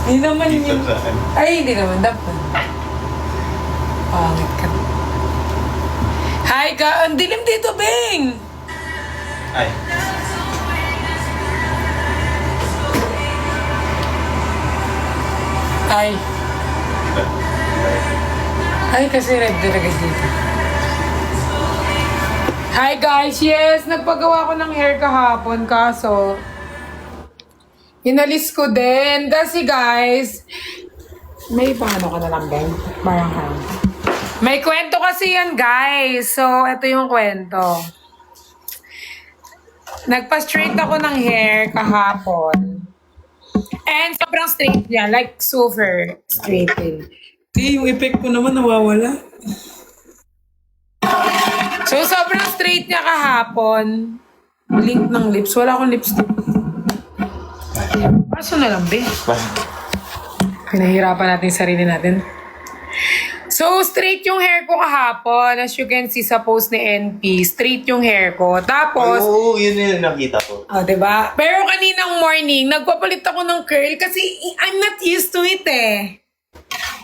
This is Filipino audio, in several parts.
Hindi naman Dito yun. saan? Ay, hindi naman. Dapat. Pangit ka. Hi ka. Ang dilim dito, Bing. Ay. Ay. Ay, kasi red talaga dito. Hi guys! Yes, nagpagawa ko ng hair kahapon kaso inalis ko din. Kasi guys, may paano ka na lang, Ben? Parang may kwento kasi yan, guys. So, ito yung kwento. Nagpa-straight ako ng hair kahapon. And sobrang straight niya. Like, super straight din. Yung effect ko naman nawawala. So, sobrang straight niya kahapon. Link ng lips. Wala akong lipstick. Paso na lang, be. Pinahirapan natin yung sarili natin. So, straight yung hair ko kahapon. As you can see sa post ni NP, straight yung hair ko. Tapos, Oo, yun yung nakita ko. oh, diba? Pero kaninang morning, nagpapalit ako ng curl kasi I'm not used to it eh.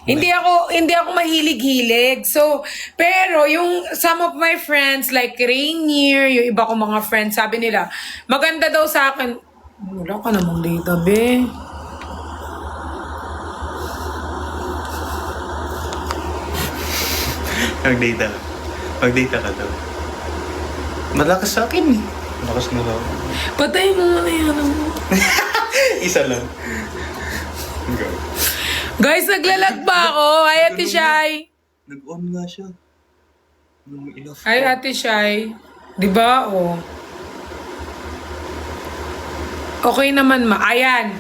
Hindi ako mahilig-hilig. So, pero yung some of my friends like Rainier, yung iba kong mga friends, sabi nila, maganda daw sa akin. Wala ka namang data, be. Mag-data. Mag-data ka daw. Malakas sa akin eh. Malakas na daw. Patay mo muna yan. Isa lang. Go. Guys, naglalag ba ako? Hi, Ate Shai. Nag-on nga siya. Nung enough. Hi, Ate Shai. Diba? Oh. Okay naman, ma. Ayan.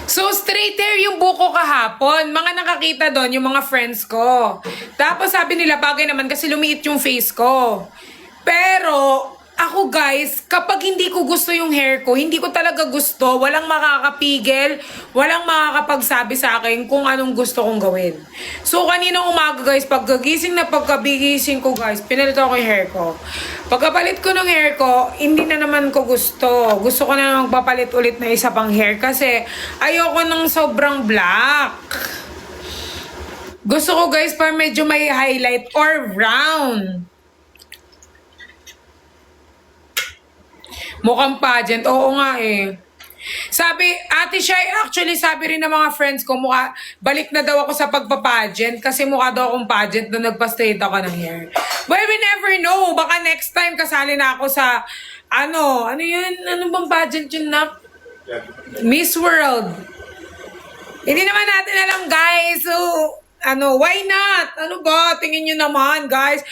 So, straight hair yung buko kahapon. Mga nakakita doon, yung mga friends ko. Tapos sabi nila, bagay naman kasi lumiit yung face ko. Pero, ako guys, kapag hindi ko gusto yung hair ko, hindi ko talaga gusto, walang makakapigil, walang makakapagsabi sa akin kung anong gusto kong gawin. So, kaninang umaga guys, pagkagising ko guys, pinalito ko yung hair ko. Pagkapalit ko ng hair ko, hindi na naman ko gusto. Gusto ko na magpapalit ulit na isa pang hair kasi ayoko ng sobrang black. Gusto ko guys, para medyo may highlight or brown. Mukhang pageant. Oo nga eh. Sabi, Ate Shai, actually sabi rin ng mga friends ko, balik na daw ako sa pagpa-pageant kasi mukha daw akong pageant na nagpa-straight ako ng hair. Well, we never know. Baka next time kasali na ako sa, ano yun? Ano bang pageant yun na? Miss World. Hindi naman natin alam, guys. So, why not? Ano ba? Tingin nyo naman, guys.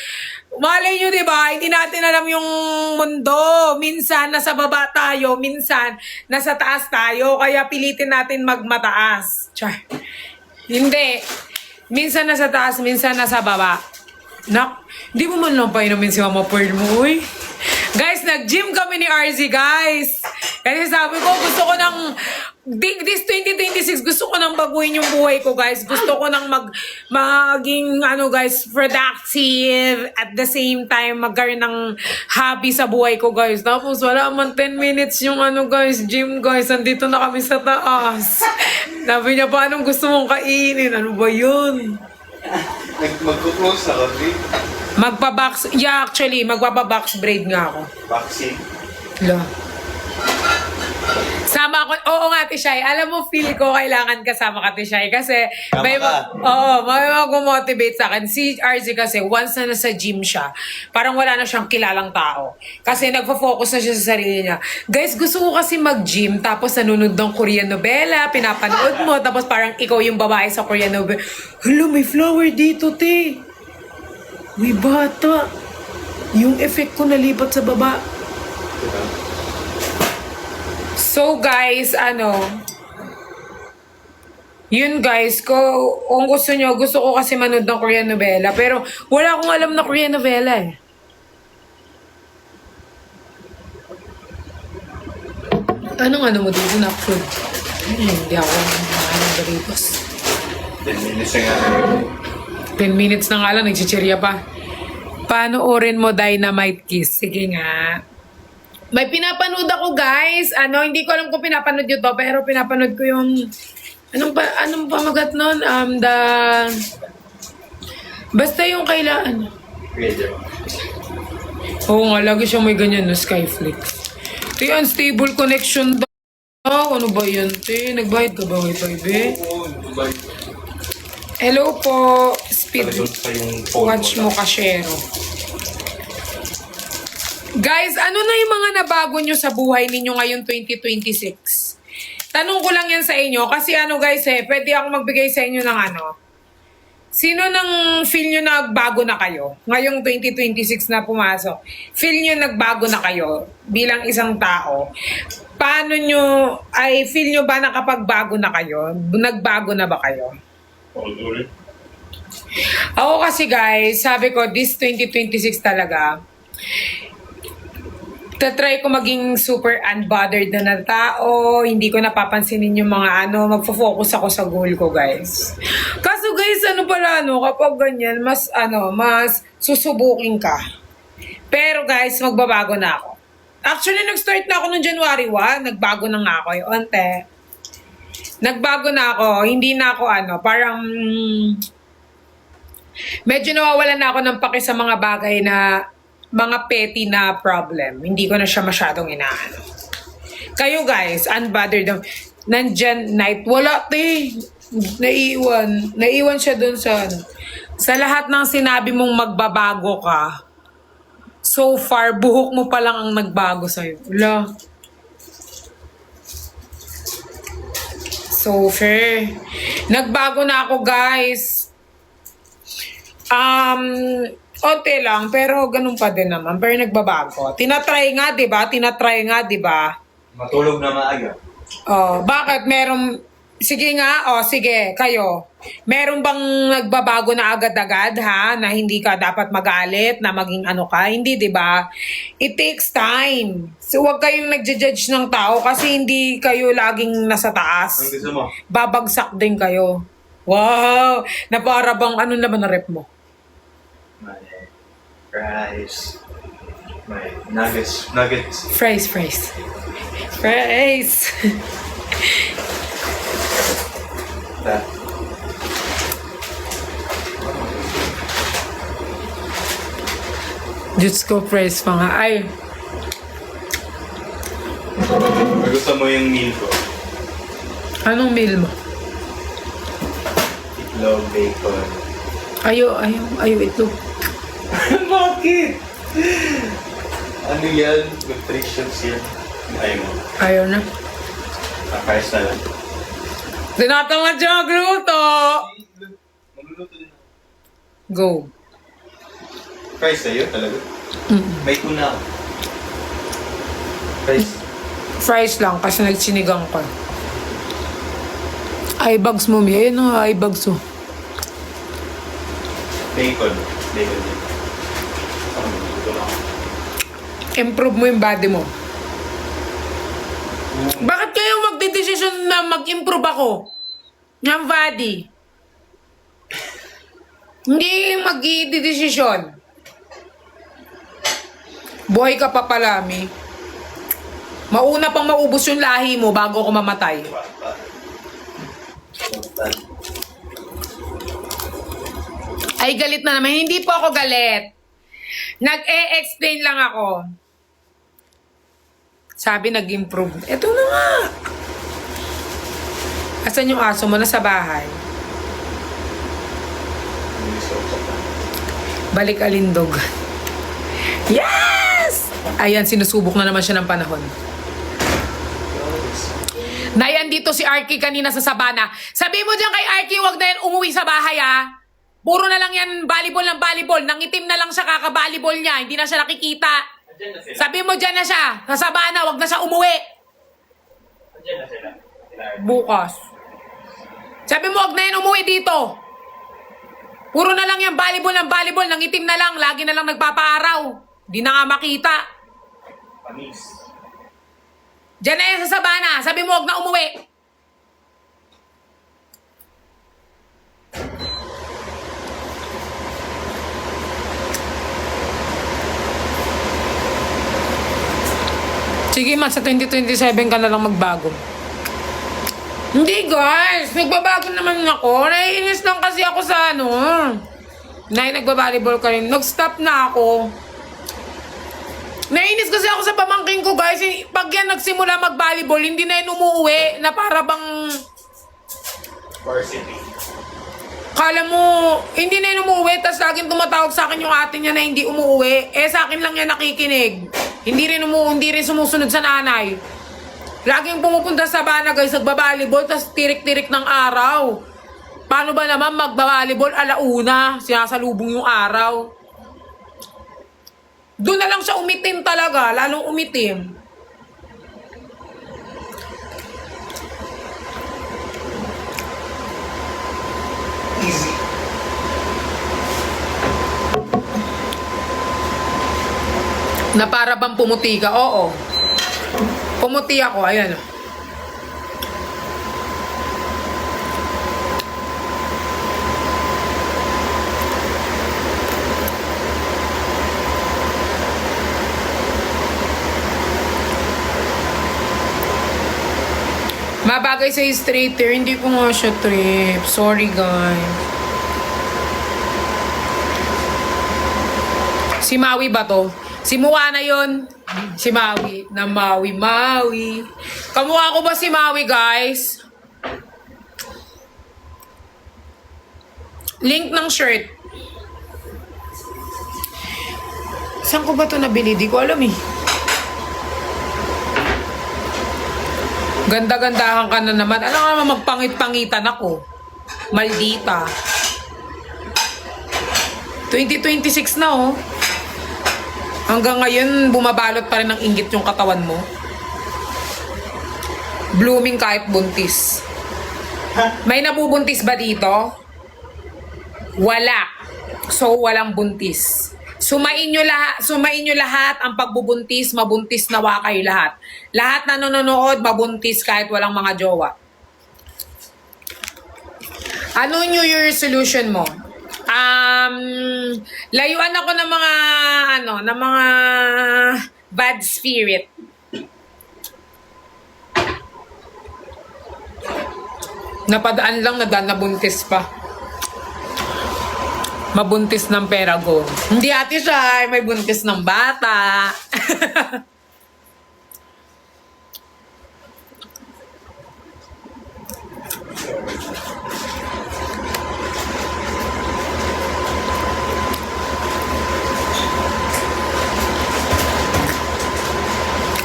Malay nyo, diba? Hindi natin alam yung mundo. Minsan, nasa baba tayo. Minsan, nasa taas tayo. Kaya pilitin natin magmataas. Char. Hindi. Minsan nasa taas, minsan nasa baba. Nak, di mo man lang painumin si Mama Pearl mo, uy. Guys, nag-gym kami ni RZ, guys. Kasi sabi ko, gusto ko ng... This 2026, gusto ko nang baguhin yung buhay ko, guys. Gusto ko nang maging, guys, productive. At the same time, magkaroon ng hobby sa buhay ko, guys. Tapos, wala man 10 minutes yung, guys, gym, guys. Andito na kami sa taas. Sabi niya, paano gusto mong kainin? Ano ba yun? Mag-close na kasi. Actually, magpapabox braid nga ako. Vaccine. Hala. Sama ako. Oo nga, Ate Shai. Alam mo, feel ko kailangan kasama ka, Ate Shai. Kasi, may mag-motivate sa akin. Si RZ kasi, once na nasa gym siya, parang wala na siyang kilalang tao. Kasi nagpo-focus na siya sa sarili niya. Guys, gusto ko kasi mag-gym, tapos nanonood ng Korean novela, pinapanood mo, tapos parang ikaw yung babae sa Korean novela. Hala, may flower dito, te. May bata. Yung effect ko nalipat sa baba. So guys, yun guys, kung gusto nyo, gusto ko kasi manood ng Korean novela, pero wala akong alam na Korean novela eh. Anong mo dito na food? Hindi ako ng Doritos. 10 minutes na nga. 10 minutes na nga lang, nagchichirya pa. Panoorin mo Dynamite Kiss. Sige nga. May pinapanood ako, guys. Hindi ko alam kung pinapanood nyo to, pero pinapanood ko yung Anong pamagat nun? Basta yung kailangan. Pwede mo. Oo nga, lagi siyang may ganyan na Skyflix. Te, unstable connection daw. Ano ba yan, te? Nagbayad ka ba wifi, be? Oo, Dubai. Hello po, Speed. Talagang sa yung phone Watch mo, Kashero. Guys, ano na yung mga nabago nyo sa buhay ninyo ngayong 2026? Tanong ko lang yan sa inyo kasi guys pwede ako magbigay sa inyo ng Sino nang feel nyo nagbago na kayo? Ngayong 2026 na pumasok. Feel nyo nagbago na kayo bilang isang tao? Feel nyo ba nakapagbago na kayo? Nagbago na ba kayo? Ako kasi guys, sabi ko, this 2026 talaga, tatry ko maging super unbothered na tao. Hindi ko napapansinin yung mga magfo-focus ako sa goal ko, guys. Kaso guys, kapag ganyan, mas susubukin ka. Pero guys, magbabago na ako. Actually, nag-start na ako noong January 1. Nagbago na nga ako yung onte. Nagbago na ako. Hindi na ako parang medyo nawawalan na ako ng pake sa mga bagay na mga petty na problem. Hindi ko na siya masyadong inaano. Kayo guys, unbothered. Nandyan, night. Wala, te. Naiwan. Naiwan siya dun sa lahat ng sinabi mong magbabago ka. So far, buhok mo pa lang ang nagbago sa'yo. Wala. So fair. Nagbago na ako, guys. Onte lang, pero ganun pa din naman. Pero nagbabago. Tinatry nga, di ba? Matulog na maaga. Oh, bakit? Sige nga, sige, kayo. Meron bang nagbabago na agad-agad, ha? Na hindi ka dapat magalit, na maging ka? Hindi, di ba? It takes time. So, huwag kayong nagja-judge ng tao kasi hindi kayo laging nasa taas. Ang gusto mo? Babagsak din kayo. Wow! Na para bang naman na rep mo? May fries. May nuggets. Nuggets. Fries. Fries. That. Diyos ko, fries pa nga. Ay, Gusto mo yung meal ko? anong meal mo? Itlog, bacon. Ayaw itlog. Bakit? Ano yan? Nutritious yan. Ayaw mo. Ayaw na. Fries na lang. Tinatamad siya magluto. Magluluto din ako. Go. Fries sa'yo talaga? Mm. May tuna ako. Fries. Fries lang kasi nagsinigang ko. Eyebags mo, Mi. Ayun eyebags mo. Bacon. Bacon din. Magluluto na ako. Improve mo yung body mo. Bakit kayo magdedesisyon na mag-improve ako? Ng body. Hindi mag-i-desisyon. Buhay ka pa pala, Mi. Mauna pang maubos yung lahi mo bago ako mamatay. Ay, galit na naman. Hindi po ako galit. Nag-e-explain lang ako. Sabi nag-improve. Eto na nga. Asan yung aso mo? Nasa bahay. Balik alindog. Yes! Ayan, sinusubok na naman siya ng panahon. Nayan dito si Arky kanina sa Sabana. Sabi mo dyan kay Arky, wag na yan umuwi sa bahay, ha? Puro na lang yan volleyball ng volleyball. Nangitim na lang siya kaka-volleyball niya. Hindi na siya nakikita. Sabi mo dyan na siya. Sa Sabana, wag na siya umuwi. Andiyan na sila. Bukas. Sabi mo, wag na yan umuwi dito. Puro na lang yan volleyball ng volleyball. Nangitim na lang. Lagi na lang nagpapaaraw. Di na nga makita. Panis. Diyan na yan sa Sabana. Sabi mo, wag na umuwi. Sige, Mat, sa 2027 ka na lang magbago. Hindi guys, nagbabago naman ako. Naiinis lang kasi ako sa ano. Nagbabalibol ka rin. Nag-stop na ako. Naiinis kasi ako sa pamangking ko guys. Pag yan nagsimula mag-volleyball, hindi na yun umuwi. Na para bang... Varsity. Kala mo, hindi na yun umuwi. Tapos laging tumatawag sa akin yung ate niya na hindi umuwi. Eh sa akin lang yan nakikinig. Hindi rin sumusunod sa nanay. Laging pumupunta sa bana guys, nagbabalibol, tapos tirik-tirik ng araw. Paano ba naman magbabalibol alauna? Sinasalubong yung araw. Doon na lang siya umitim talaga, lalong umitim. Easy. Na para bang pumuti ka? Oo. Pumuti ako, ayan. Mabagay sa straight hair, hindi ko nga siya trip. Sorry guys. Si Maui ba to? Si Moana yun. Si Maui. Na Maui. Kamukha ko ba si Maui, guys? Link ng shirt. Saan ko ba ito nabili? Di ko alam eh. Ganda-gandahan ka na naman. Ano ka naman magpangit-pangitan ako? Maldita. 2026 na oh. Hanggang ngayon, bumabalot pa rin ng inggit yung katawan mo. Blooming kahit buntis. May nabubuntis ba dito? Wala. So, walang buntis. Sumain nyo lahat ang pagbubuntis, mabuntis nawa kayo lahat. Lahat na nanonood, mabuntis kahit walang mga jowa. Ano New Year resolution mo? Layuan ako ng mga bad spirit. Napadaan lang nabuntis pa. Mabuntis ng pera ko. Hindi ate siya, may buntis ng bata.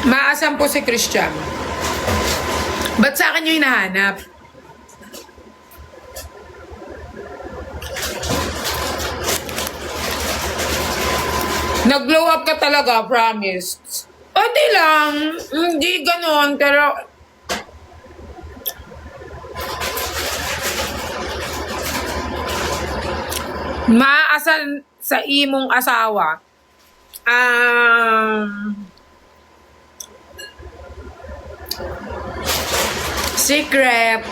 Maasan po si Christian. Ba't sa akin yung hinahanap? Nag-glow up ka talaga, promise. Pati lang. Hindi ganon, pero... Maasan sa imong asawa. Secret.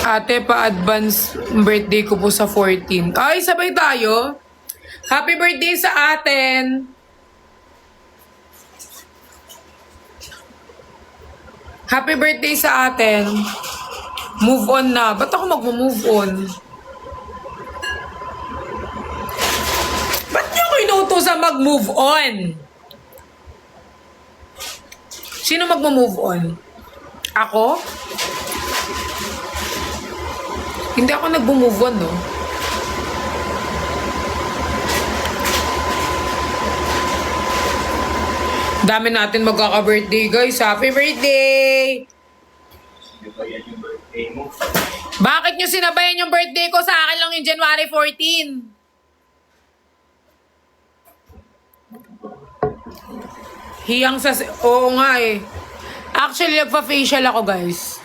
Ate, pa-advance birthday ko po sa 14. Ay, sabay tayo. Happy birthday sa atin. Happy birthday sa atin. Move on na. Ba't ako mag-move on? Ba't niyo ko inuutosan mag-move on? Sino mag-move on? Ako? Hindi ako nag-move on, no? Dami natin magkaka-birthday, guys. Happy birthday! Sinabayan yung birthday mo. Bakit nyo sinabayan yung birthday ko? Sa akin lang yung January 14. Hiyang sa... Oo nga eh. Actually, nagpa-facial ako, guys.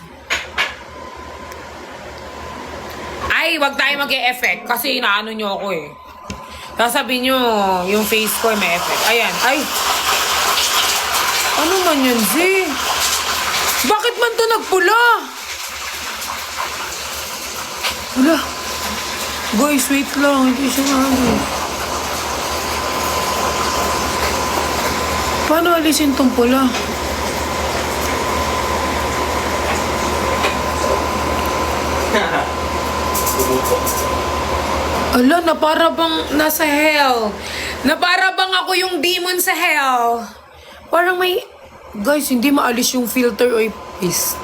Ay, wag tayo mag-e-effect kasi inaano nyo ako eh. Sasabihin nyo, yung face ko may effect. Ayan, ay. Ano man yan, Z? Bakit man to nagpula? Wala. Guys, wait lang. Hindi siya ano. Paano alisin tong pula? Bumuko. Ala, na para bang nasa hell. Na para bang ako yung demon sa hell. Parang may... Guys, hindi maalis yung filter o paste.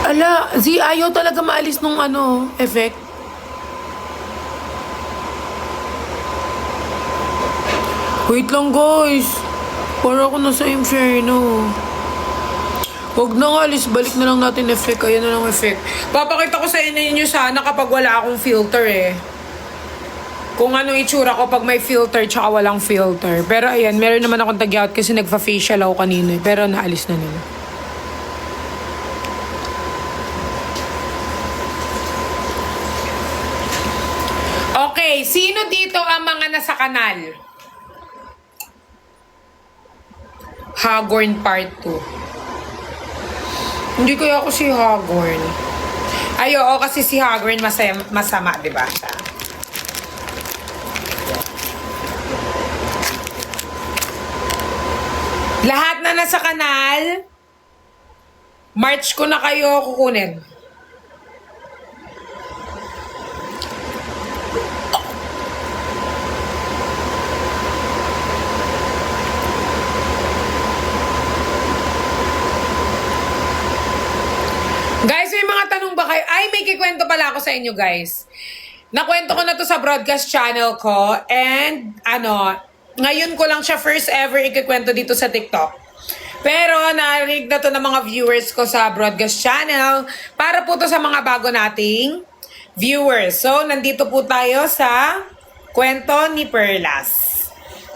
Ala, ayaw talaga maalis nung effect. Wait lang guys. Para ako nasa inferno. Huwag na nga, alis. Balik na lang natin effect. Ayan na lang effect. Papakita ko sa inyo sana kapag wala akong filter eh. Kung ano itsura ko pag may filter tsaka walang filter. Pero ayan, meron naman akong tag-out kasi nagfa-facial ako kanina eh. Pero naalis na nila. Okay, sino dito ang mga nasa kanal? Hagorn Part 2. Hindi kaya ako si Hagorn. Ay, oo, kasi si Hagorn masama, di ba? Lahat na nasa kanal, March ko na kayo kukunin. Guys, may mga tanong ba kayo? Ay, may kikwento pala ako sa inyo, guys. Nakwento ko na to sa broadcast channel ko. And, ngayon ko lang siya first ever ikikwento dito sa TikTok. Pero, narinig na to ng mga viewers ko sa broadcast channel. Para po to sa mga bago nating viewers. So, nandito po tayo sa kwento ni Perlas.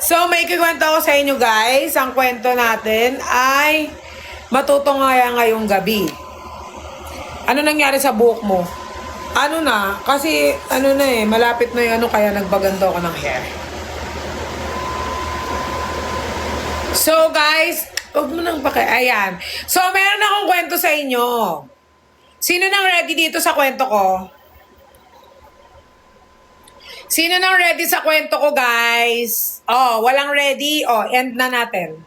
So, may ikikwento ako sa inyo, guys. Ang kwento natin ay matutungaya ngayong gabi. Ano nangyari sa buhok mo? Ano na? Kasi, malapit na yung kaya nagbaganda ako ng hair. So, guys, huwag mo nang ayan. So, meron akong kwento sa inyo. Sino nang ready dito sa kwento ko? Sino nang ready sa kwento ko, guys? Oh, walang ready? Oh, end na natin.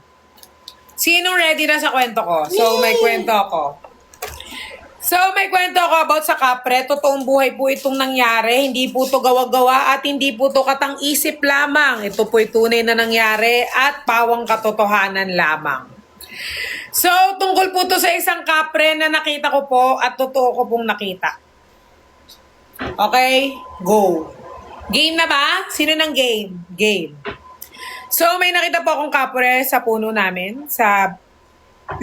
Sinong ready na sa kwento ko? So, may kwento ako. So, may kwento ako about sa kapre. Totoong buhay po itong nangyari. Hindi po to gawa-gawa at hindi po to katang-isip lamang. Ito po'y tunay na nangyari at pawang katotohanan lamang. So, tungkol po to sa isang kapre na nakita ko po at totoo ko pong nakita. Okay? Go. Game na ba? Sino ng game? Game. So, may nakita po akong kapre sa puno namin, sa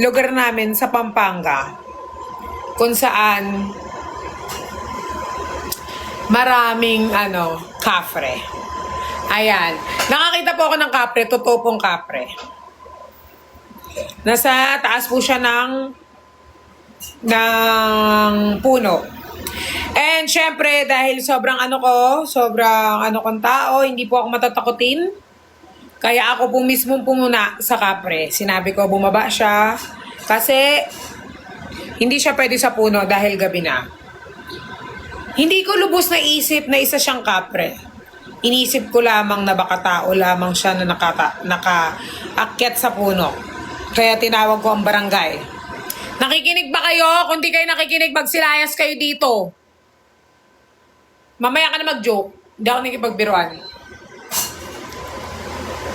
lugar namin sa Pampanga. Kung saan maraming kapre. Ayan. Nakakita po ako ng kapre, totoo pong kapre. Nasa taas po siya ng puno. And syempre, dahil sobrang kong tao, hindi po ako matatakutin. Kaya ako po mismo pumuna sa kapre. Sinabi ko, bumaba siya. Kasi hindi siya pwede sa puno dahil gabi na. Hindi ko lubos na isip na isa siyang kapre. Inisip ko lamang na baka tao lamang siya na nakaakyat sa puno. Kaya tinawag ko ang barangay. Nakikinig ba kayo? Kung di kayo nakikinig, magsilayas kayo dito. Mamaya ka na mag-joke. Hindi ako nakikipagbiruan.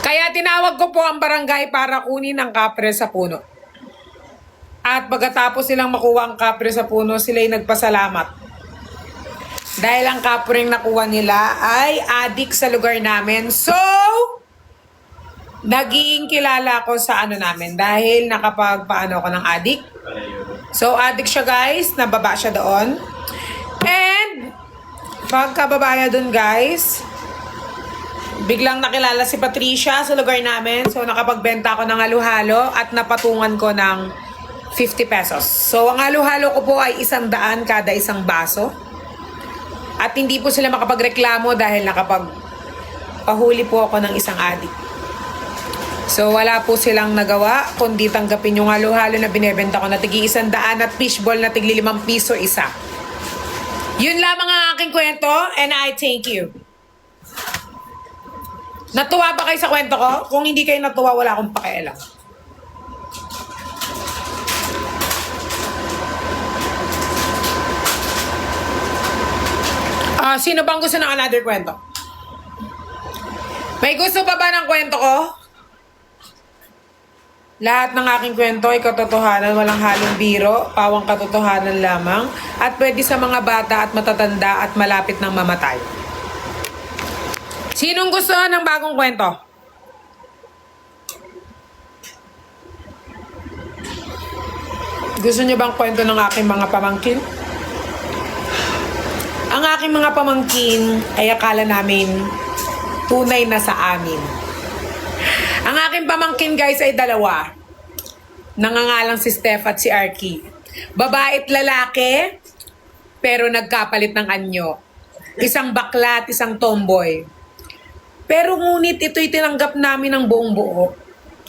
Kaya tinawag ko po ang barangay para kunin ang kapre sa puno. At pagkatapos silang makuha ang kapre sa puno, sila'y nagpasalamat. Dahil ang kapre nakuha nila ay adik sa lugar namin. So, naging kilala ko sa namin dahil nakapagpaano ako ng adik. So, adik siya guys. Nababa siya doon. And, pagkababa niya doon guys, biglang nakilala si Patricia sa lugar namin. So, nakapagbenta ako ng halo-halo at napatungan ko ng 50 pesos. So, ang halo-halo ko po ay 100 kada isang baso. At hindi po sila makapagreklamo dahil nakapagpahuli po ako ng isang adik. So, wala po silang nagawa kundi tanggapin yung halo-halo na binebenta ko na tigi 100 at fishball na tigli 5 piso isa. Yun lamang ang aking kwento and I thank you. Natuwa ba kayo sa kwento ko? Kung hindi kayo natuwa, wala akong pakialam. Sino bang gusto ng another kwento? May gusto pa ba ng kwento ko? Lahat ng aking kwento ay katotohanan, walang halong biro, pawang katotohanan lamang, at pwede sa mga bata at matatanda at malapit ng mamatay. Sinong gusto ng bagong kwento? Gusto niyo bang kwento ng aking mga pamangkin? Ang aking mga pamangkin ay akala namin tunay na sa amin. Ang aking pamangkin guys ay dalawa. Nangangalang si Steph at si Arky. Babae at lalaki, pero nagkapalit ng anyo. Isang bakla at isang tomboy. Pero ngunit ito'y tinanggap namin ng buong buo.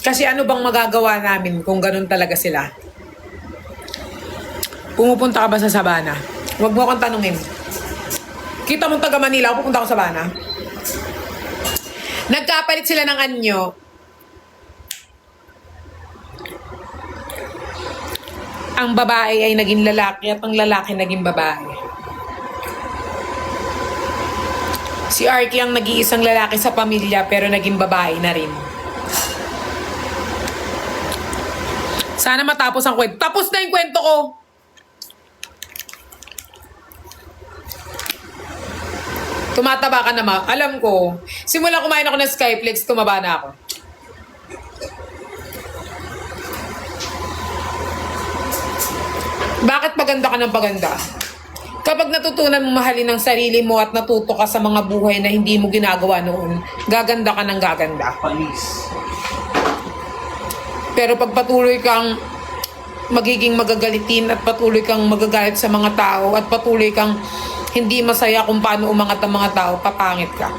Kasi ano bang magagawa namin kung ganun talaga sila? Pumupunta ka ba sa Sabana? Huwag mo akong tanungin. Kita mong taga Manila, ako pupunta ako sa Sabana. Nagkapalit sila ng anyo. Ang babae ay naging lalaki at ang lalaki naging babae. Si Arky ang nag-iisang lalaki sa pamilya pero naging babae na rin. Sana matapos ang kwento. Tapos na yung kwento ko! Tumataba ka naman. Alam ko. Simula kumain ako ng Skyflex, tumaba na ako. Bakit paganda ka ng paganda? Kapag natutunan mo mahalin ang sarili mo at natuto ka sa mga buhay na hindi mo ginagawa noon, gaganda ka ng gaganda. Panis. Pero pag patuloy kang magiging magagalitin at patuloy kang magagalit sa mga tao at patuloy kang hindi masaya kung paano umangat ang mga tao, papangit ka.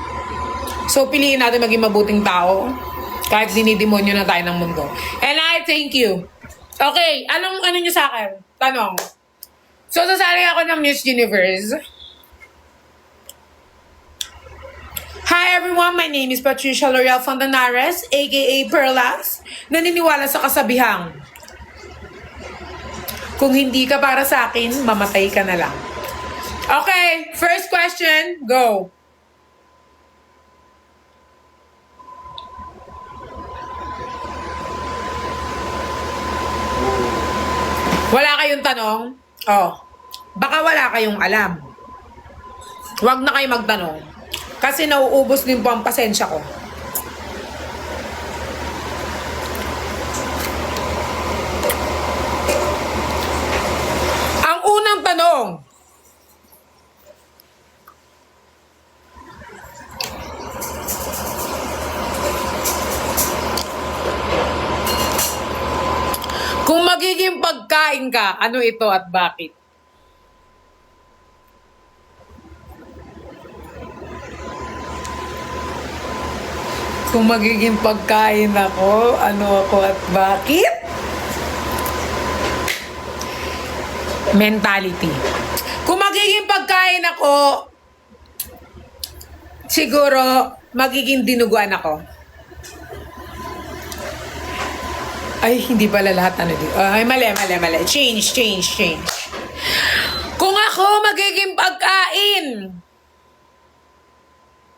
So, piliin natin maging mabuting tao kahit dinidemonyo na tayo ng mundo. And I thank you. Okay, ano nyo sa akin? Tanong. So, sasali ako ng Miss Universe. Hi everyone, my name is Patricia L'Oreal Fontanares, aka Perlas. Naniniwala sa kasabihang, kung hindi ka para sa akin, mamatay ka na lang. Okay, first question, go. Wala kayong tanong? Oh, baka wala kayong alam. Huwag na kayo magtanong. Kasi nauubos din po ang pasensya ko. Ang unang tanong, kung magiging pagkain ka, ano ito at bakit? Kung magiging pagkain ako, ano ako at bakit? Mentality. Kung magiging pagkain ako, siguro magiging dinuguan ako. Ay, hindi pala lahat ano dito. Ay, mali. Change. Kung ako magiging pagkain,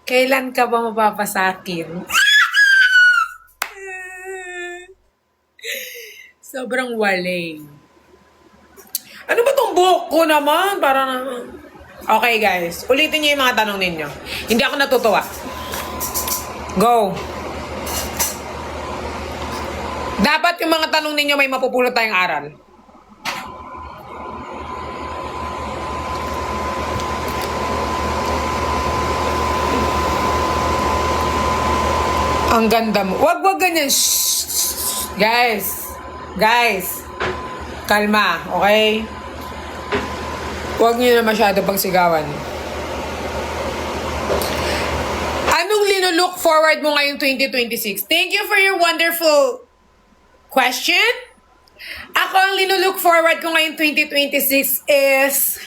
kailan ka ba mapapasakin? Sobrang waling. Ano ba tong buhok ko naman? Okay guys, ulitin niyo yung mga tanong ninyo. Hindi ako natutuwa. Go! Dapat yung mga tanong ninyo may mapupulot tayong aral. Ang ganda mo. Wag ganyan. Shh. Guys. Kalma, okay? Huwag niyo na masyado pagsigawan. Anong linulook forward mo ngayong 2026? Thank you for your wonderful question. Ako ang linulook forward ko ngayong 2026 is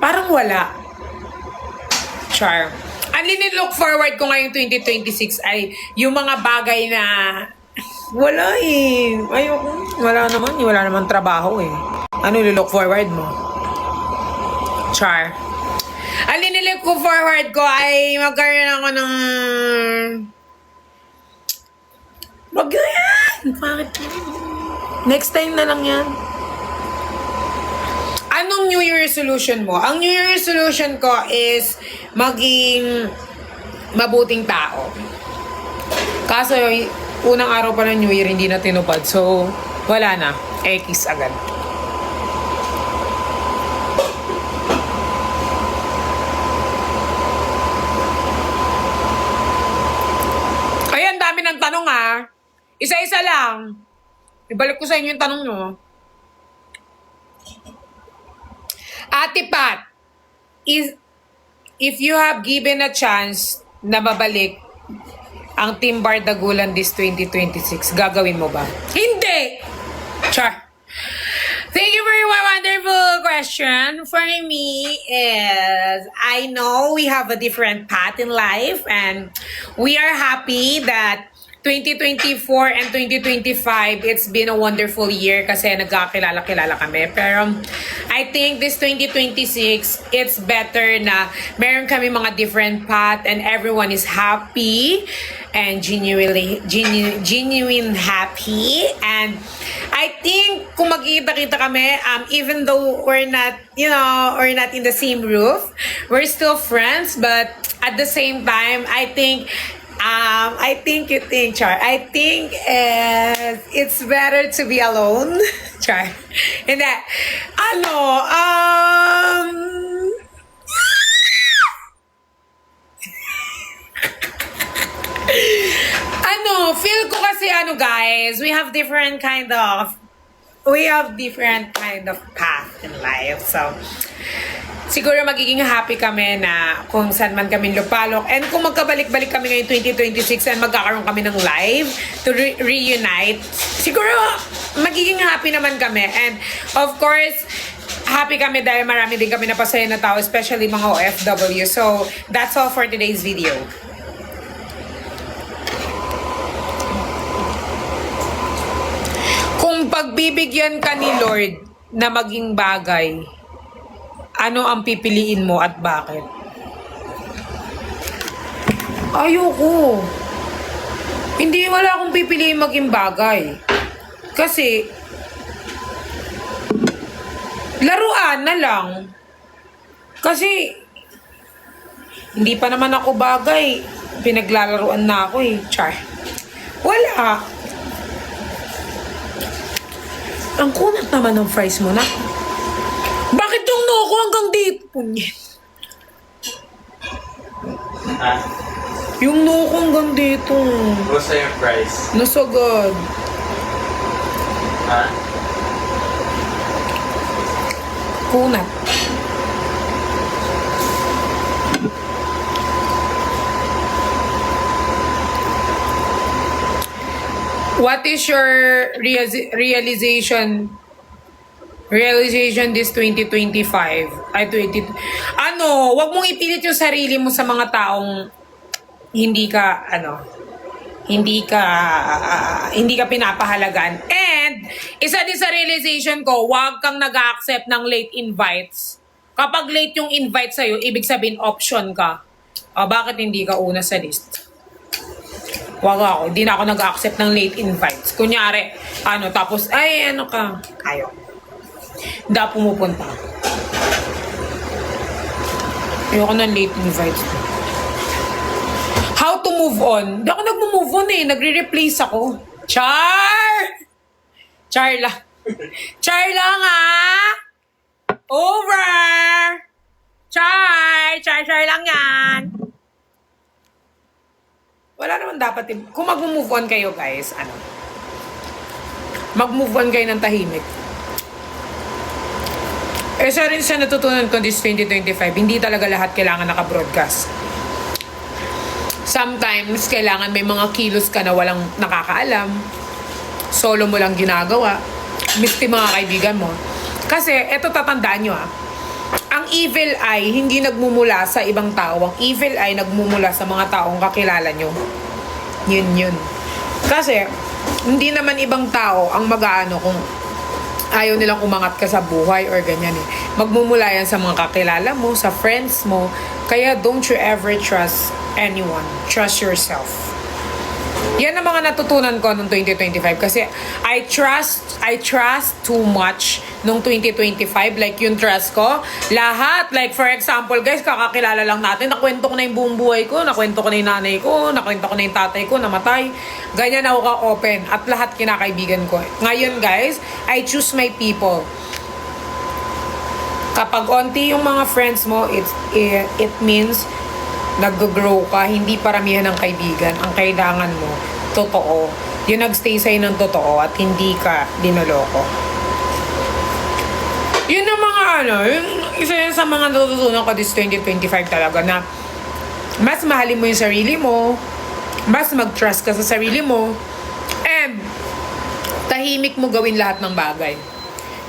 parang wala. Char. Ang look forward ko ngayong 2026 ay yung mga bagay na wala eh. Ayoko. Wala naman trabaho eh. Ano look forward mo? Char. Ang look ko forward ko ay magkaroon ako ng... Wag na yan! Bakit? Next time na lang yan. Anong New Year resolution mo? Ang New Year resolution ko is maging mabuting tao. Kaso, unang araw pa ng New Year, hindi na tinupad. So, wala na. X agad. Ay, ang dami ng tanong ah. Isa-isa lang. Ibalik ko sa inyo yung tanong nyo. Ate Pat, if you have given a chance na mabalik ang Team Bardagulan this 2026, gagawin mo ba? Hindi! Char. Thank you for your wonderful question. For me is, I know we have a different path in life and we are happy that 2024 and 2025, it's been a wonderful year kasi nagkakilala-kilala kami. Pero I think this 2026, it's better na meron kami mga different path and everyone is happy and genuine happy. And I think kung magkikita-kita kami, even though we're not, we're not in the same roof, we're still friends, but at the same time, I think you think, Char. I think it's better to be alone, Char. And that, feel ko kasi guys, we have different kind of path in life. So, siguro magiging happy kami na kung saan man kami lupalok. And kung magkabalik-balik kami ngayong 2026 and magkakaroon kami ng live to reunite, siguro magiging happy naman kami. And of course, happy kami dahil marami din kami napasaya na tao, especially mga OFW. So, that's all for today's video. Kung pagbibigyan ka ni Lord na maging bagay, ano ang pipiliin mo at bakit? Ayoko. Hindi, wala akong pipiliin maging bagay. Kasi, laruan na lang. Kasi, hindi pa naman ako bagay. Pinaglalaruan na ako eh. Char. Wala. Ang kunat naman ng fries mo na. Bakit yung no ko hanggang dito? Punyet. Ha? Yung no ko hanggang dito. Gusto yung price. Nasagad. Ha? Kunat. What is your realization this 2025? Ay, wag mong ipilit yung sarili mo sa mga taong hindi ka pinapahalagan. And, isa din sa realization ko, wag kang nag-accept ng late invites. Kapag late yung invite sa'yo, ibig sabihin option ka. Bakit hindi ka una sa list? Wag ako, hindi na ako nag-accept ng late invites. Kunyari, tapos, ayaw. Hindi ako pumupunta. Ayoko ng late invites. How to move on? Hindi ako nag-move on eh. Nagre-replace ako. Char lang. Char lang Over! Char lang yan. Wala naman dapat. Kung mag-move on kayo guys, mag-move on kayo ng tahimik. Isa rin sa natutunan ko this 2025, hindi talaga lahat kailangan naka-broadcast. Sometimes, kailangan may mga kilos ka na walang nakakaalam. Solo mo lang ginagawa. Miski mga kaibigan mo. Kasi, eto tatandaan nyo ang evil eye hindi nagmumula sa ibang tao. Ang evil eye nagmumula sa mga taong kakilala nyo. Yun. Kasi, hindi naman ibang tao ang mag-aano kung ayaw nilang umangat ka sa buhay or ganyan eh. Magmumula yan sa mga kakilala mo, sa friends mo. Kaya don't you ever trust anyone. Trust yourself. Yan ang mga natutunan ko noong 2025 kasi I trust too much noong 2025, like yung trust ko lahat, like for example guys, kakakilala lang natin, nakwento ko na yung buong buhay ko, nakwento ko na yung nanay ko, nakwento ko na yung tatay ko, namatay, ganyan ako ka-open at lahat kinakaibigan ko. Ngayon guys, I choose my people. Kapag onti yung mga friends mo, it means nag-grow ka, hindi paramihan ng kaibigan. Ang kailangan mo, totoo. Yung nagstay sa'yo ng totoo at hindi ka dinoloko. Yun ang mga yung isa yun sa mga natutunan ko this 2025 talaga na mas mahalin mo yung sarili mo, mas mag-trust ka sa sarili mo, and tahimik mo gawin lahat ng bagay.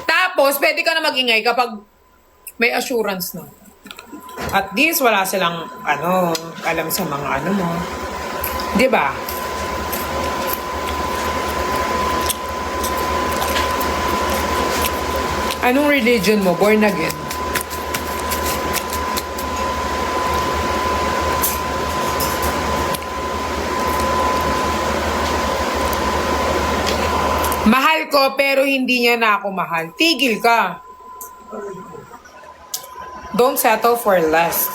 Tapos, pwede ka na mag-ingay kapag may assurance na. At least, wala silang, alam sa mga mo. Diba? Anong religion mo? Born again? Mahal ko, pero hindi niya na ako mahal. Tigil ka. Don't settle for less.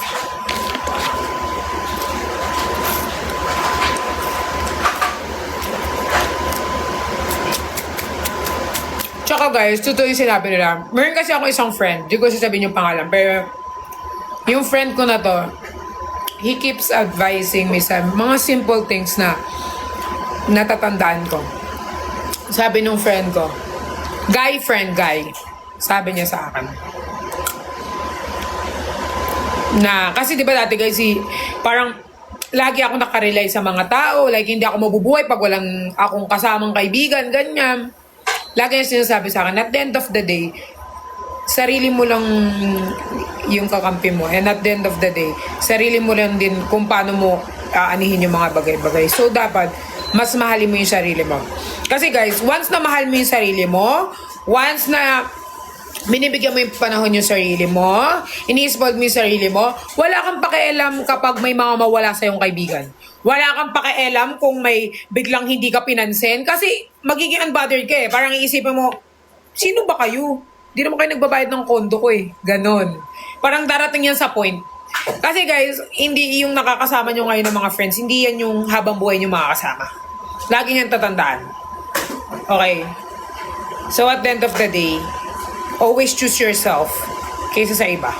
Tsaka guys, totoo yung sinabi nila. Meron kasi ako isang friend, di ko sasabihin yung pangalan, pero yung friend ko na to, he keeps advising me sa mga simple things na natatandaan ko. Sabi nung friend ko, guy, sabi niya sa akin, na kasi di ba dati guys, parang lagi ako nakarely sa mga tao, like hindi ako mabubuhay pag walang akong kasamang kaibigan, ganyan. Lagi niya sinasabi sa akin, at the end of the day, sarili mo lang yung kakampi mo, and at the end of the day, sarili mo lang din kung paano mo aanihin yung mga bagay-bagay. So dapat mas mahalin mo yung sarili mo. Kasi guys, once na mahal mo yung sarili mo, once na binibigyan mo yung panahon yung sarili mo, ini-spoil mo yung sarili mo, wala kang pakialam kapag may mga mawala sa yung kaibigan. Wala kang pakialam kung may biglang hindi ka pinansin kasi magiging unbothered ka eh. Parang iisipin mo, sino ba kayo? Di naman kayo nagbabayad ng kondo ko eh. Ganon. Parang darating yan sa point. Kasi guys, hindi yung nakakasama nyo ngayon ng mga friends, hindi yan yung habang buhay nyo makakasama. Lagi nyan tatandaan. Okay? So at the end of the day, always choose yourself kaysa sa iba.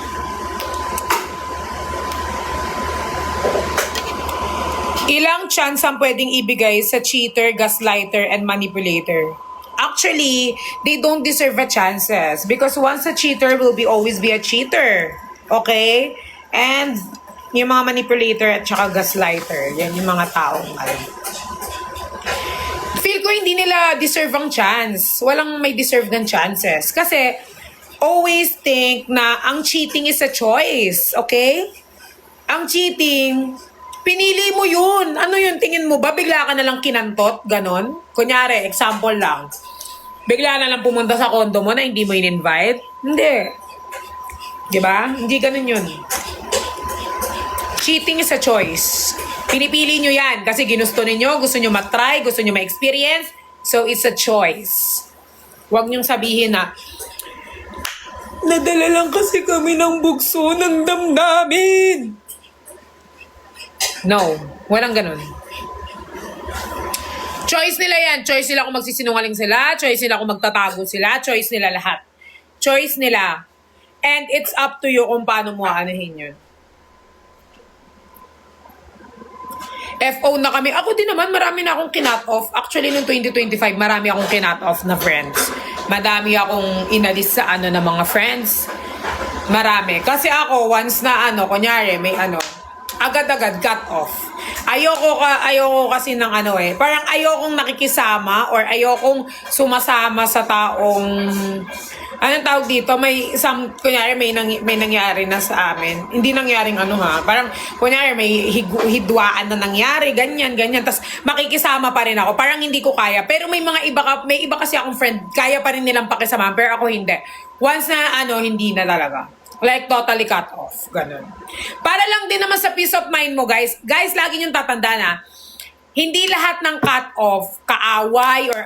Ilang chance ang pwedeng ibigay sa cheater, gaslighter, and manipulator? Actually, they don't deserve a chances because once a cheater will always be a cheater. Okay? And yung mga manipulator at saka gaslighter, yan yung mga taong feel ko hindi nila deserve ang chance. Walang may deserve ng chances. Kasi, always think na ang cheating is a choice. Okay? Ang cheating, pinili mo yun. Ano yun? Tingin mo ba? Bigla ka na lang kinantot? Ganon? Kunyari, example lang. Bigla na lang pumunta sa condo mo na hindi mo in-invite? Hindi. Diba? Hindi ganon yun. Cheating is a choice. Pinipili nyo yan kasi ginusto ninyo, gusto nyo matry, gusto nyo ma-experience. So, it's a choice. Huwag nyong sabihin na, nadala lang kasi kami ng bugso ng damdamin. No, walang ganun. Choice nila yan. Choice nila kung magsisinungaling sila. Choice nila kung magtatago sila. Choice nila lahat. Choice nila. And it's up to you kung paano mo aanahin yun. FO na kami. Ako din naman, marami na akong kinat off. Actually, noong 2025, marami akong kinat off na friends. Madami akong inalis sa ng mga friends. Marami. Kasi ako, once na kunyari, may agad-agad cut off. Ayoko kasi ng parang ayokong nakikisama or ayokong sumasama sa taong anong tawag dito, kunyari may nangyari na sa amin. Hindi nangyaring ano ha, parang kunyari may hidwaan na nangyari, ganyan, tapos makikisama pa rin ako. Parang hindi ko kaya. Pero may iba kasi akong friend, kaya pa rin nilang pakisama, pero ako hindi. Once na hindi na talaga. Like totally cut off, ganun. Para lang din naman sa peace of mind mo, guys. Guys, lagi niyong tatandaan na, hindi lahat ng cut off, kaaway or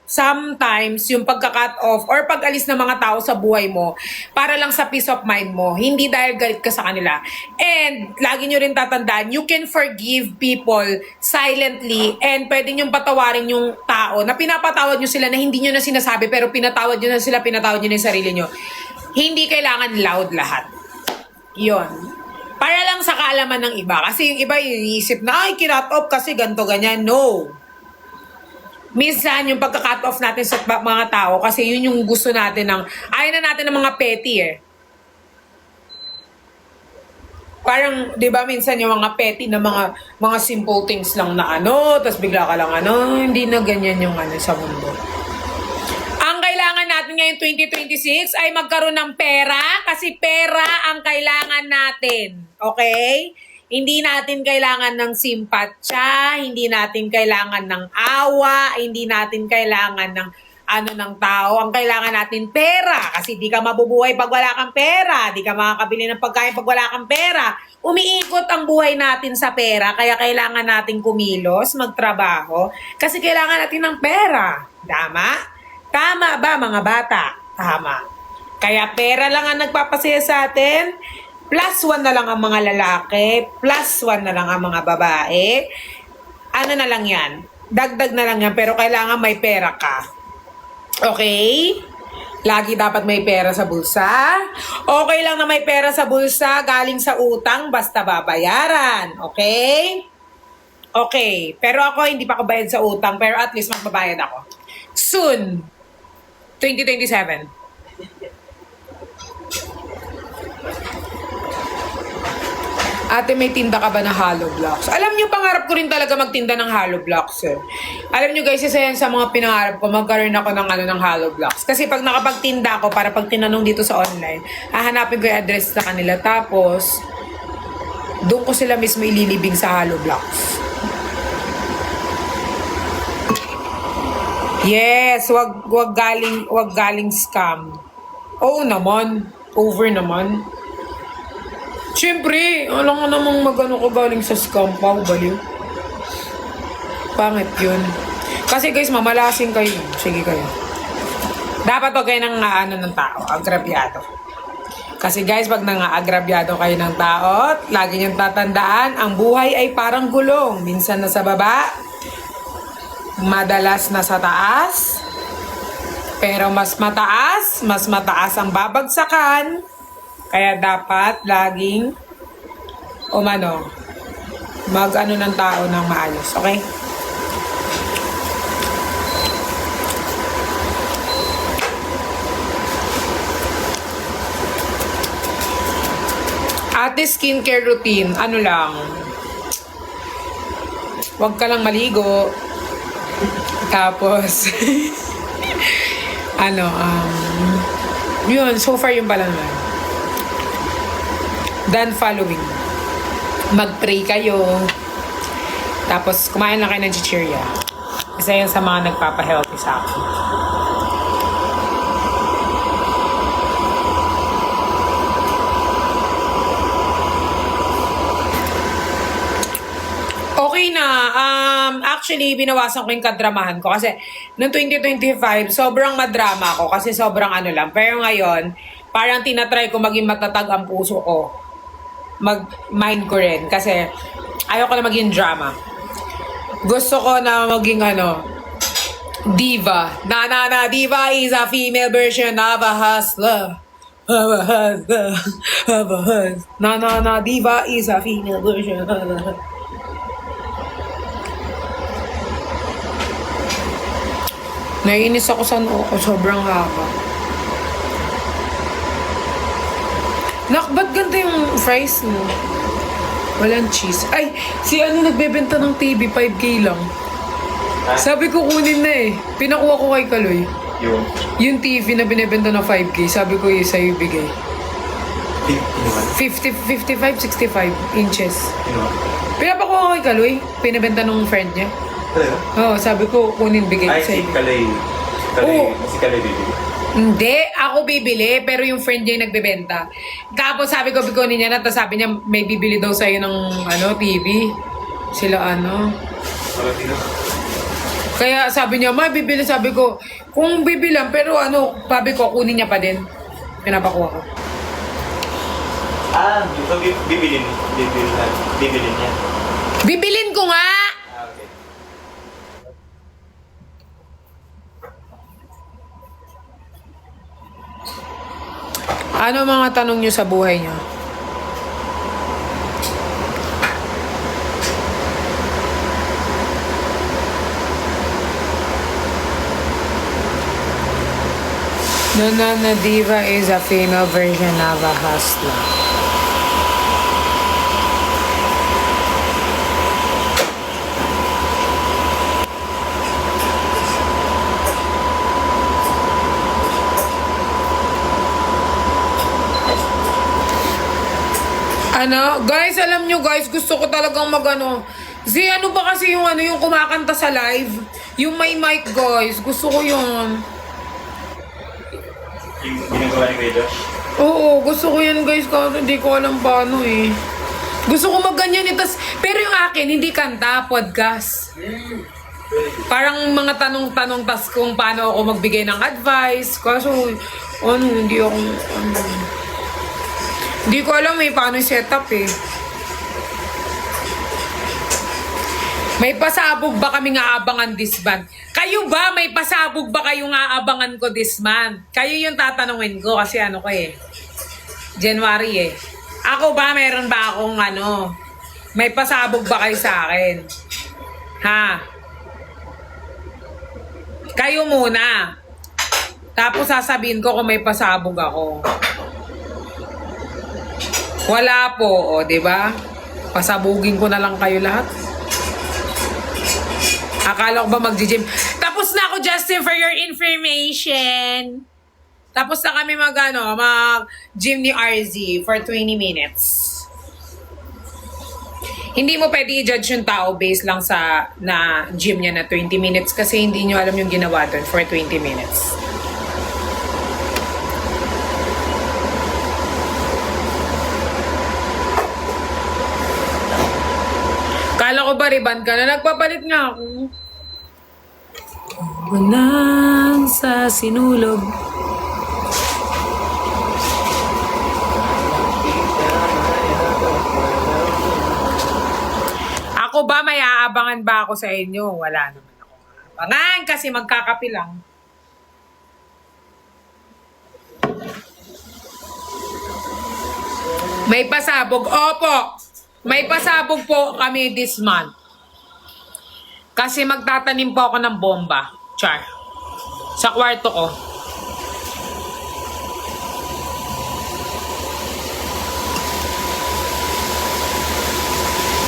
sometimes yung pagka-cut off or pag-alis ng mga tao sa buhay mo para lang sa peace of mind mo, hindi dahil galit ka sa kanila. And lagi nyo rin tatandaan, you can forgive people silently and pwede nyo patawarin yung tao na pinapatawad nyo sila na hindi nyo na sinasabi pero pinatawad nyo na sila, pinatawad nyo na yung sarili nyo. Hindi kailangan loud lahat. Yun. Para lang sa kaalaman ng iba. Kasi yung iba iniisip na, ay, kinat off kasi ganto ganyan. No. Minsan, yung pagka-cut off natin sa mga tao, kasi yun yung gusto natin ayaw na natin ng mga petty Parang, di ba, minsan yung mga petty na mga simple things lang na tapos bigla ka lang hindi na ganyan yung sa mundo. Ang kailangan natin ngayon 2026 ay magkaroon ng pera kasi pera ang kailangan natin. Okay? Hindi natin kailangan ng simpatsya, hindi natin kailangan ng awa, hindi natin kailangan ng ng tao. Ang kailangan natin pera kasi di ka mabubuhay pag wala kang pera, di ka makakabili ng pagkain pag wala kang pera. Umiikot ang buhay natin sa pera kaya kailangan natin kumilos, magtrabaho kasi kailangan natin ng pera. Tama? Tama ba mga bata? Tama. Kaya pera lang ang nagpapasaya sa atin. +1 na lang ang mga lalaki, +1 na lang ang mga babae. Ano na lang yan? Dagdag na lang yan, pero kailangan may pera ka. Okay? Lagi dapat may pera sa bulsa. Okay lang na may pera sa bulsa, galing sa utang, basta babayaran. Okay? Okay. Pero ako, hindi pa ako bayad sa utang, pero at least magbabayad ako. Soon. 2027. Ate, may tinda ka ba na hollow blocks? Alam nyo, pangarap ko rin talaga magtinda ng hollow blocks Alam nyo guys, isa yan sa mga pinangarap ko, magkaroon ako ng hollow blocks. Kasi pag nakapagtinda ako, para pag tinanong dito sa online, hahanapin ko yung address sa kanila. Tapos, doon ko sila mismo ililibing sa hollow blocks. Yes, wag galing scam. Oo naman, over naman. Siyempre, alam nga namang magano ko galing sa scam pa, baliw. Pangit yun. Kasi guys, mamalasing kayo. Sige kayo. Dapat wag kayo nang ng tao, agrabyado. Kasi guys, pag nang-agrabyado kayo ng tao, lagi niyong tatandaan, ang buhay ay parang gulong. Minsan nasa baba, madalas nasa taas, pero mas mataas ang babagsakan. Kaya dapat laging mag-ano ng tao ng maayos. Okay? Ate, skincare routine, lang. Huwag ka lang maligo. Tapos, yun, so far yung pala naman. Then following, mag-pray kayo. Tapos kumain lang kayo ng chichirya. Isa yan sa mga nagpapa-healthy sa akin. Okay na. Actually, binawasan ko yung kadramahan ko. Kasi noong 2025, sobrang madrama ako. Kasi sobrang lang. Pero ngayon, parang tinatry ko maging matatag ang puso ko. Mag-mind ko rin. Kasi ayoko na maging drama. Gusto ko na maging diva. Diva is a female version of a hustler. Diva is a female version of a hustler. Naiinis ako sa noo ko. Sobrang haba. Ba't ganda yung fries mo? Walang cheese. Ay, si nagbebenta ng TV, 5K lang. Sabi ko kunin na Pinakuha ko kay Kaloy. Yung TV na binibenta na 5K, sabi ko yung sa'yo bigay. Inuwan. 55, 65 inches. Inuwan. Pinapakuha ko kay Kaloy, pinibenta nung friend niya. Talaga? Oo, sabi ko kunin bigay Ay, sa'yo. Oo. Si Kalay bibili. Hindi, ako bibili, pero yung friend niya yung nagbebenta. Tapos sabi ko, bikunin niya na, tapos sabi niya, may bibili daw sa'yo ng TV. Sila Kaya sabi niya, may bibili, sabi ko, kung bibilang, pero sabi ko, kunin niya pa din. Pinapakuha ko. So bibilin niya. Bibilin ko nga! Okay. Ano mga tanong niyo sa buhay niyo? Nona Diva is a female version of a hustler. Guys, alam nyo guys, gusto ko talagang ano ba kasi yung kumakanta sa live? Yung may mic guys, gusto ko yun. Yung ginagawa ni Kuya Josh? Oo, gusto ko yan guys, kasi hindi ko alam paano eh. Gusto ko magganyan eh, pero yung akin, hindi kanta, podcast. Parang mga tanong-tanong, tas kung paano ako magbigay ng advice. Kaso, hindi ko alam paano yung setup eh. May pasabog ba kaming aabangan this month? Kayo ba, may pasabog ba kayong aabangan ko this month? Kayo yung tatanungin ko kasi January eh. Ako ba, meron ba akong may pasabog ba kayo sa akin? Ha? Kayo muna. Tapos sasabihin ko kung may pasabog ako. Wala po, di ba? Pasabugin ko na lang kayo lahat. Akala ko ba mag-gym? Tapos na ako, Justin, for your information. Tapos na kami mag-gym ni RZ for 20 minutes. Hindi mo pwede i-judge yung tao based lang sa gym niya na 20 minutes kasi hindi nyo alam yung ginawa doon for 20 minutes. Kala ko ba riban ka na? Nagpapalit nga ako. Walang sa sinulog. Ako ba, may aabangan ba ako sa inyo? Wala naman ako aabangan kasi magkakapi lang. May pasabog. Opo. May pasabog po kami this month. Kasi magtatanim po ako ng bomba. Char. Sa kwarto ko.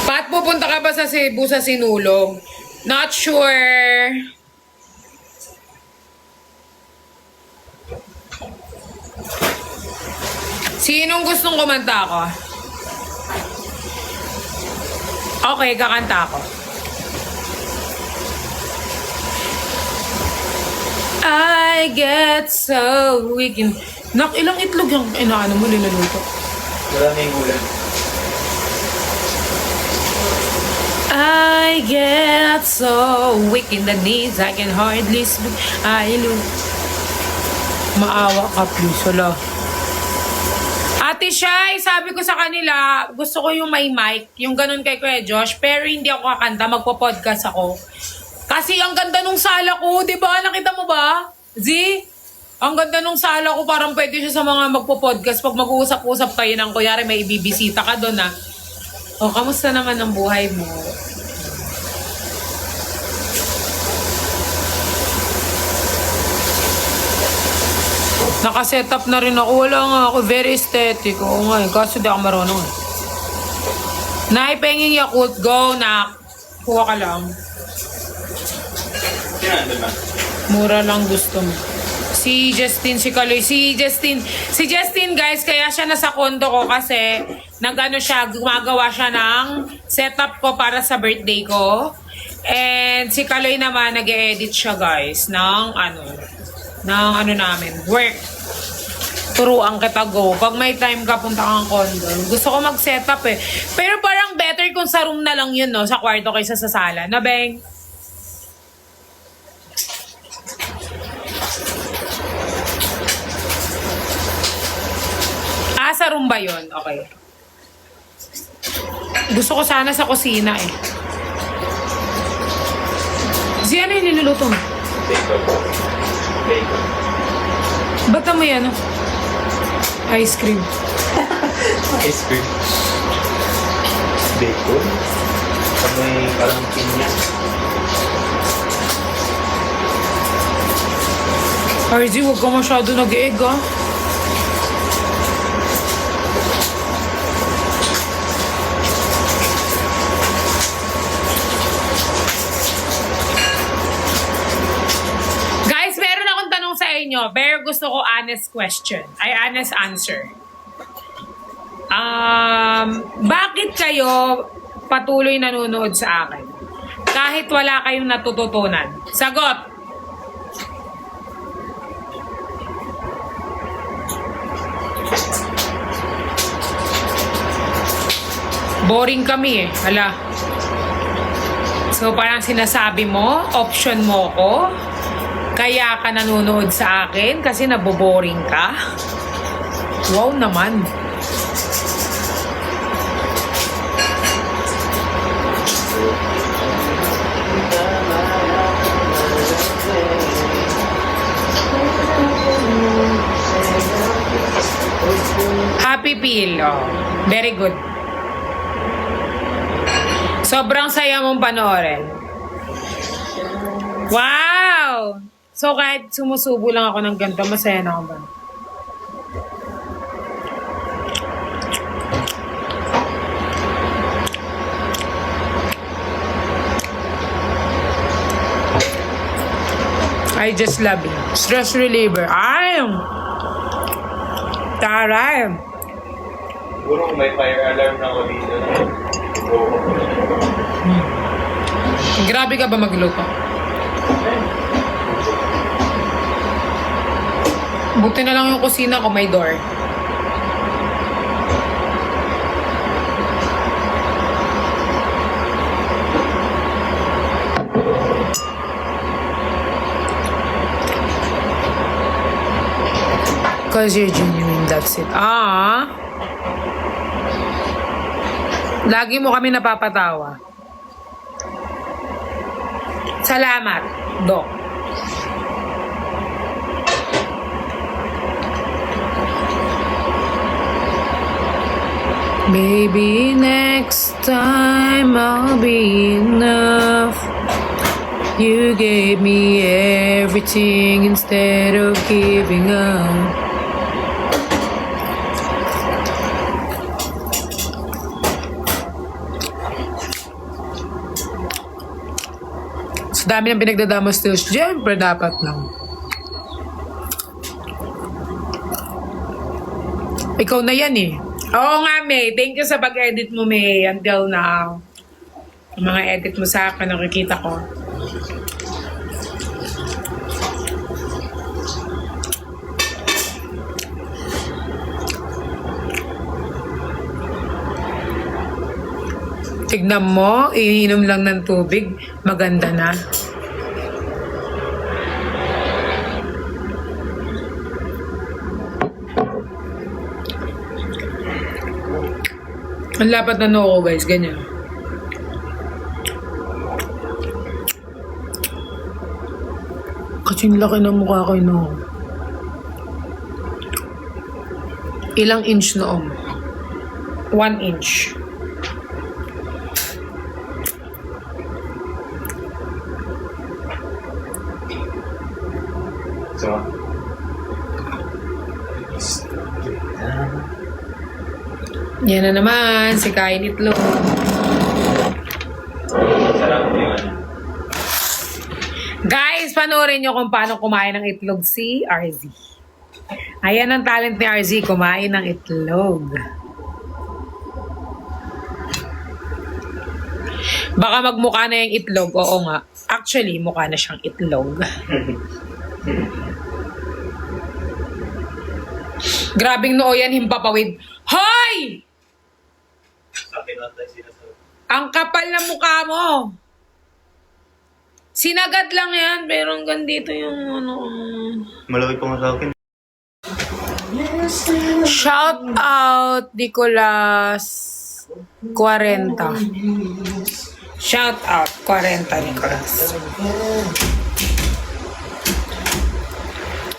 Pat, pupunta ka ba sa Cebu sa Sinulog? Not sure. Sinong gustong kumanta ako? Okay, kakanta ako. I get so weak in... ilang itlog yung mo niluluto? Wala na yung ulan. I get so weak in the knees, I can hardly speak. Maawa ka, please. Wala. Ate Shai, sabi ko sa kanila, gusto ko yung may mic, yung ganun kay Kuya Josh, pero hindi ako kakanta, magpo-podcast ako. Kasi ang ganda nung sala ko, di ba? Nakita mo ba? Z? Ang ganda nung sala ko, parang pwede siya sa mga magpo-podcast. Pag mag-uusap-usap kayo ng kunyari, may ibibisita ka doon O, kamusta naman ang buhay mo? Naka-setup na rin ako. Wala nga ako. Very aesthetic. Oo nga. Kaso di ako marunong. Naipenging Yakult. Go, nak. Kuha ka lang. Sino nandun ba? Mura lang gusto mo. Si Justin, si Kaloy. Si Justin guys, kaya siya nasa kondo ko kasi nag-ano siya, gumagawa siya ng setup ko para sa birthday ko. And si Kaloy naman, nag-edit siya guys ng ano namin, work. Turuan kita go. Pag may time ka, punta kang condo. Gusto ko mag-setup eh. Pero parang better kung sa room na lang yun, no? Sa kwarto kaysa sa sala. Na, Beng? Sa room ba yun? Okay. Gusto ko sana sa kusina eh. Ano yung niluluto mo? Bacon. Bacon. Ba't mo yan? Ice cream. Ice cream. Bacon. May parang pinya. RZ, huwag ka masyado nag-egg ah. Pero gusto ko honest question. Honest answer. Bakit kayo patuloy nanonood sa akin? Kahit wala kayong natututunan. Sagot! Boring kami eh. Hala. So parang sinasabi mo, option mo ko, kaya ka nanonood sa akin kasi naboboring ka? Wow naman. Happy Peel. Oh. Very good. Sobrang saya mong panoorin. Wow! So, kahit sumusubo lang ako ng ganito, masaya na ako ba? I just love you. Stress reliever. Taray! Siguro may fire alarm na ako dito. Grabe ka ba magluto? Buti na lang yung kusina ko may door. Cause you're genuine, that's it. Lagi mo kami napapatawa. Salamat, Doc. Maybe next time I'll be enough. You gave me everything instead of giving up. Sa dami ng pinagdadamos stills, siyempre dapat lang. Ikaw na yan eh. Oo nga, May. Thank you sa pag-edit mo, May. Until now. Yung mga edit mo sa akin, nakikita ko. Tignan mo, iinom lang ng tubig, maganda na. Ang lapat na noo ko, guys, ganyan. Kasi laki ng mukha ko yung noo. Ilang inch noo mo? 1 inch. So, yan na naman, si kain itlog. sarap yun. Guys, panoorin sa inyo kung paano kumain ng itlog si RZ. Ayan ang talent ni RZ, kumain ng itlog. Baka magmukha na yung itlog. Oo nga. Actually, mukha na siyang itlog. Grabing noo yan, himpapawid. Hoy! Sa akin lang tayo sinasabi. Ang kapal na mukha mo. Sinagad lang yan, pero hanggang dito yung ano. Malaki pa nga sa akin. Shout out, Nicolas 40. Shout out, 40, Nicolas.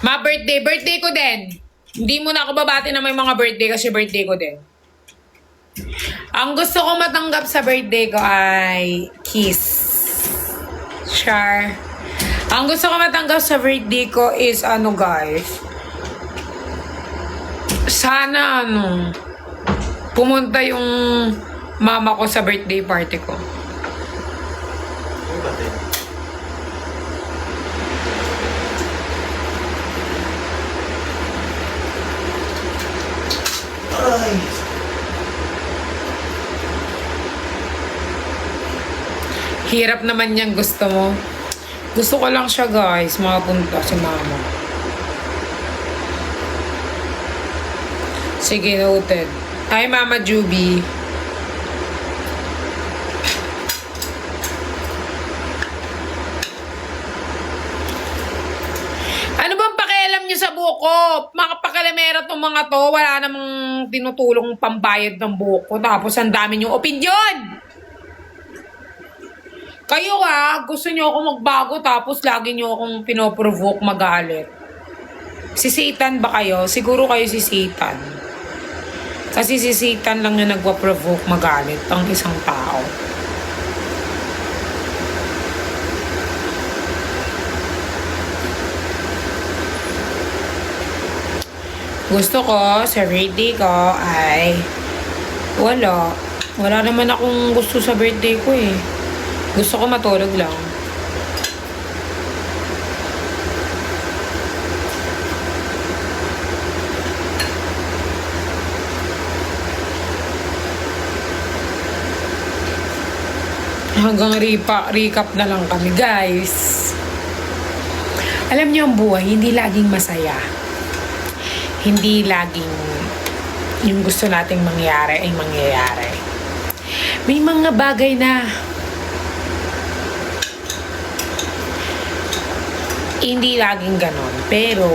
Birthday ko din. Hindi mo na ako babati na may mga birthday kasi birthday ko din. Ang gusto ko matanggap sa birthday ko ay kiss. Char. Ang gusto ko matanggap sa birthday ko is ano guys. Sana pumunta yung mama ko sa birthday party ko. Bakit? Ay! Hirap naman yung gusto mo. Gusto ko lang siya guys, makapunta si mama. Sige, noted. Hi Mama Juby. Ano bang pakialam nyo sa buko? Mga pakalamera tong mga to, wala namang tinutulong pambayad ng buko. Tapos ang dami nyong opinion. Kayo gusto nyo ako magbago tapos lagi nyo akong pinoprovoke magalit. Si Satan ba kayo? Siguro kayo si Satan. Kasi si Satan lang yung nagwa-provoke magalit ang isang tao. Gusto ko sa birthday ko ay wala. Wala naman akong gusto sa birthday ko eh. Gusto ko matulog lang. Hanggang recap na lang kami, guys. Alam niyo ang buhay, hindi laging masaya. Hindi laging yung gusto nating mangyari ay mangyayari. May mga bagay na hindi laging ganon. Pero,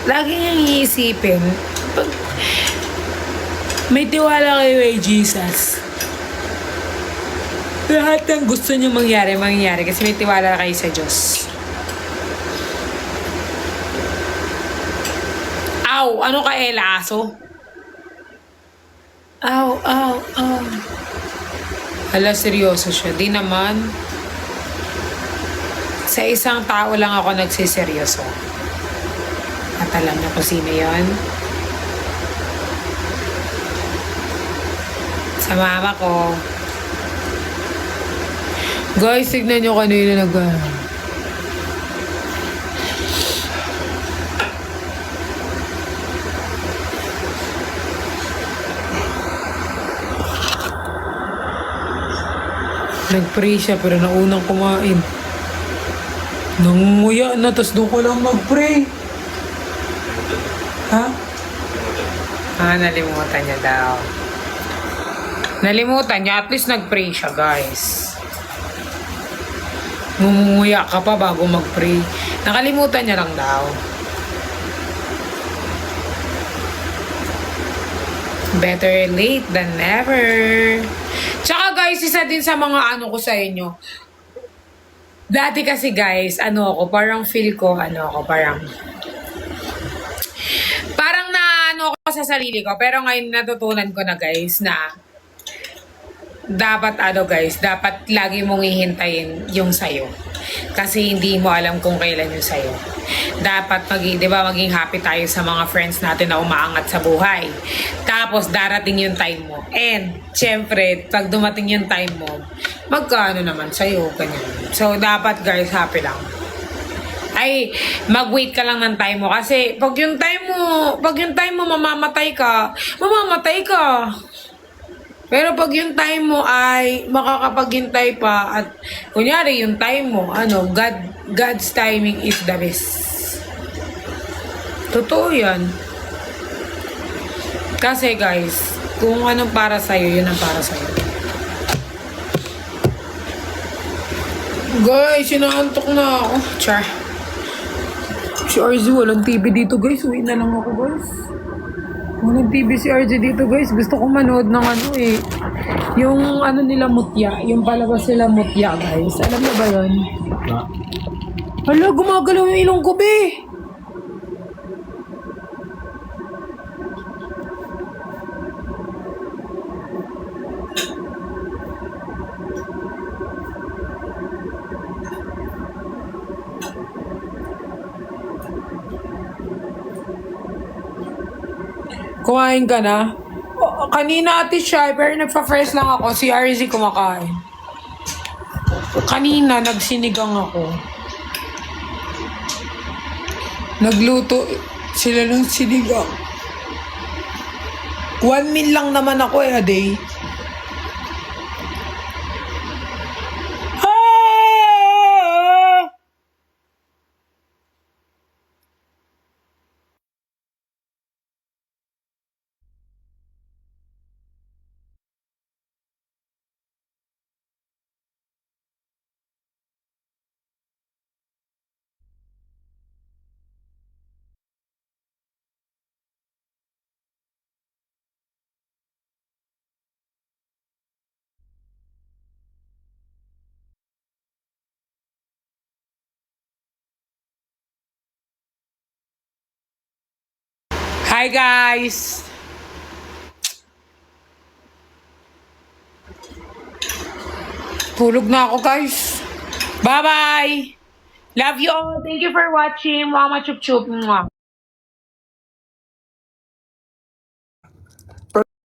laging ang iisipin, pag may tiwala kayo kay Jesus. Lahat ng gusto nyo mangyari, mangyayari. Kasi may tiwala kayo sa Diyos. Aw! Ano ka, Ella? Aso? Aw, aw, aw. Hala, seryoso siya. Di naman. Sa isang tao lang ako nagsiseryoso. At alam niyo kung sino yun? Sa mama ko. Guys, tignan niyo kanina nag-pray siya pero naunang kumain. Nangunguya na, tas doon ko lang mag-pray. Ha? Nalimutan niya daw. Nalimutan niya, at least nag-pray siya, guys. Ngumunguya ka pa bago mag-pray. Nakalimutan niya lang daw. Better late than never. Tsaka guys, isa din sa mga ano ko sa inyo. Dati kasi guys, parang feel ko, parang na ko sa sarili ko. Pero ngayon natutunan ko na guys na dapat dapat lagi mong hihintayin yung sayo. Kasi hindi mo alam kung kailan yung sayo. Dapat maging happy tayo sa mga friends natin na umaangat sa buhay. Tapos darating yung time mo. And syempre, pag dumating yung time mo, magkano naman sa'yo, ganyan. So dapat guys, happy lang. Ay, mag-wait ka lang ng time mo. Kasi, pag yung time mo mamamatay ka. Pero pag yung time mo ay makakapaghintay pa at kunyari yung time mo, God's timing is the best. Totoo yan. Kasi guys, kung anong para sa'yo, yun ang para sa'yo. Guys, sinaantok na ako. Char. Si RZ, walang TV dito guys. Uwi na lang ako guys. Walang TV si RZ dito guys. Gusto ko manood ng yung nila mutya. Yung palabas nila mutya guys. Alam mo ba yun? Hala, gumagalaw yung ilong ko be. Kumain ka na? Kanina ate siya, pero nagpa-fresh lang ako. Si RZ kumakain. Kanina, nagsinigang ako. Nagluto sila ng sinigang. 1 meal lang naman ako a day. Hi guys! Tulog na ako guys. Bye-bye! Love you all. Thank you for watching. Mama chup chup. Mwah.